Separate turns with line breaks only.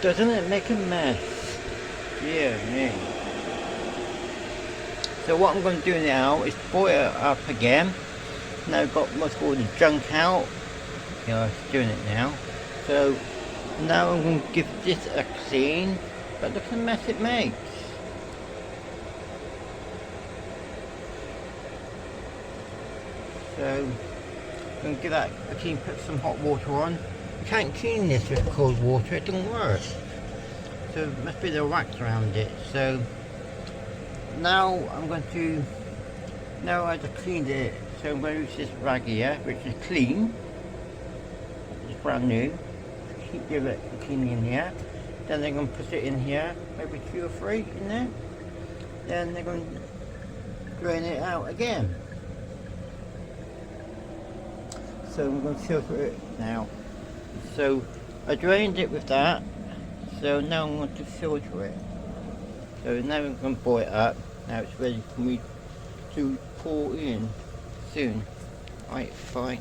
Doesn't it make a mess? Dear me. So what I'm going to do now is boil it up again. Now I've got most of all the junk out. Yeah, it's doing it now. So now I'm going to give this a clean, but look at the mess it makes. So I'm going to give that a clean, put some hot water on. You can't clean this with cold water, it doesn't work. So it must be the wax around it. So now I'm going to, now I just cleaned it, so I'm going to use this rag here, which is clean. It's brand new. Keep it clean in here. Then they're going to put it in here, maybe 2 or 3 in there. Then they're going to drain it out again. So I'm going to filter it now. So I drained it with that. So now I'm going to filter it. So now I'm going to boil it up. Now it's ready for me to pour in soon. Right, fine.